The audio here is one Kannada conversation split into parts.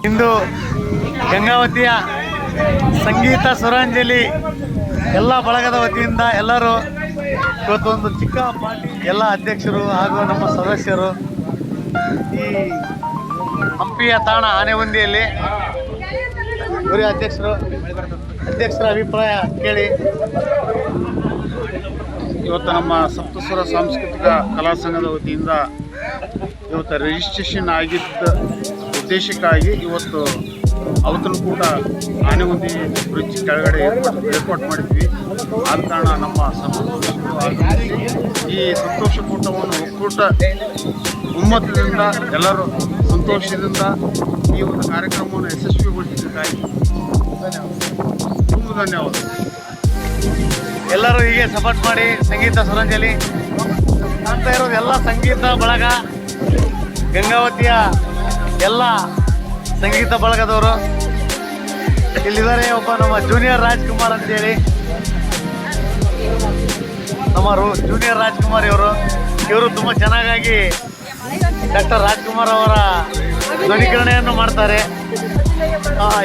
ಇಂದು ಗಂಗಾವತಿಯ ಸಂಗೀತ ಸ್ವರಾಂಜಲಿ ಎಲ್ಲ ಬಳಗದ ವತಿಯಿಂದ ಎಲ್ಲರೂ ಇವತ್ತೊಂದು ಚಿಕ್ಕ ಪಾರ್ಟಿ, ಎಲ್ಲ ಅಧ್ಯಕ್ಷರು ಹಾಗೂ ನಮ್ಮ ಸದಸ್ಯರು ಈ ಹಂಪಿಯ ತಾಣ ಆನೆಗುಂದಿಯಲ್ಲಿ ಗುರಿ ಅಧ್ಯಕ್ಷರ ಅಭಿಪ್ರಾಯ ಕೇಳಿ. ಇವತ್ತು ನಮ್ಮ ಸಪ್ತಸ್ವರ ಸಾಂಸ್ಕೃತಿಕ ಕಲಾ ಸಂಘದ ವತಿಯಿಂದ ಇವತ್ತು ರಿಜಿಸ್ಟ್ರೇಷನ್ ಆಗಿದ್ದ ಉದ್ದೇಶಕ್ಕಾಗಿ ಇವತ್ತು ಔತಣಕೂಟ ಆನೆಗುಂದಿ ಬ್ರಿಡ್ಜ್ ಕೆಳಗಡೆ ಏರ್ಪಾಟ್ ಮಾಡಿದ್ವಿ. ಆದ ಕಾರಣ ನಮ್ಮ ಈ ಸಂತೋಷಕೂಟವನ್ನು ಒಕ್ಕೂಟ ಒಮ್ಮತದಿಂದ ಎಲ್ಲರೂ ಸಂತೋಷದಿಂದ ಈ ಒಂದು ಕಾರ್ಯಕ್ರಮವನ್ನು ಯಶಸ್ವಿಗೊಳಿಸಿದ್ದಕ್ಕಾಗಿ ತುಂಬ ಧನ್ಯವಾದ. ಎಲ್ಲರೂ ಹೀಗೆ ಸಪೋರ್ಟ್ ಮಾಡಿ. ಸಂಗೀತ ಸ್ವರಾಂಜಲಿ ಅಂತ ಇರೋದು ಎಲ್ಲ ಸಂಗೀತ ಬಳಗ, ಗಂಗಾವತಿಯ ಎಲ್ಲ ಸಂಗೀತ ಬಳಗದವರು ಇಲ್ಲಿದ್ದಾರೆ. ಒಬ್ಬ ನಮ್ಮ ಜೂನಿಯರ್ ರಾಜ್ಕುಮಾರ್ ಅಂತೇಳಿ, ನಮ್ಮ ಜೂನಿಯರ್ ರಾಜ್ಕುಮಾರ್ ಇವರು ತುಂಬ ಚೆನ್ನಾಗಿ ಡಾಕ್ಟರ್ ರಾಜ್ಕುಮಾರ್ ಅವರ ಧ್ವನಿಕರಣೆಯನ್ನು ಮಾಡ್ತಾರೆ.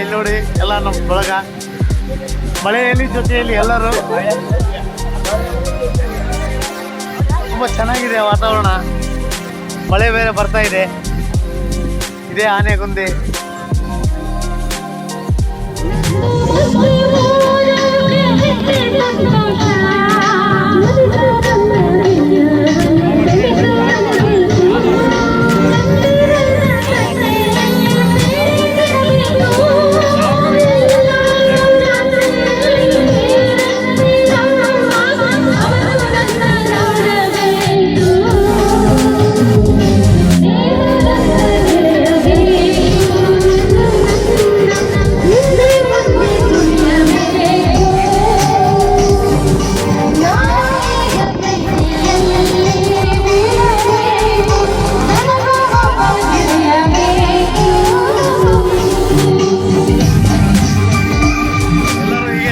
ಇಲ್ಲಿ ನೋಡಿ ಎಲ್ಲ ನಮ್ಮ ಬಳಗ ಮಳೆಯಲ್ಲಿ ಜೊತೆಯಲ್ಲಿ ಎಲ್ಲರೂ ತುಂಬ ಚೆನ್ನಾಗಿದೆ ವಾತಾವರಣ. ಮಳೆ ಬೇರೆ ಬರ್ತಾ ಇದೆ. ಇದೇ ಆನೆಗುಂದಿ.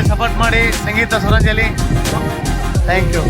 ಸಪೋರ್ಟ್ ಮಾಡಿ ಸಂಗೀತ ಸ್ವರಾಂಜಲಿ. Thank you.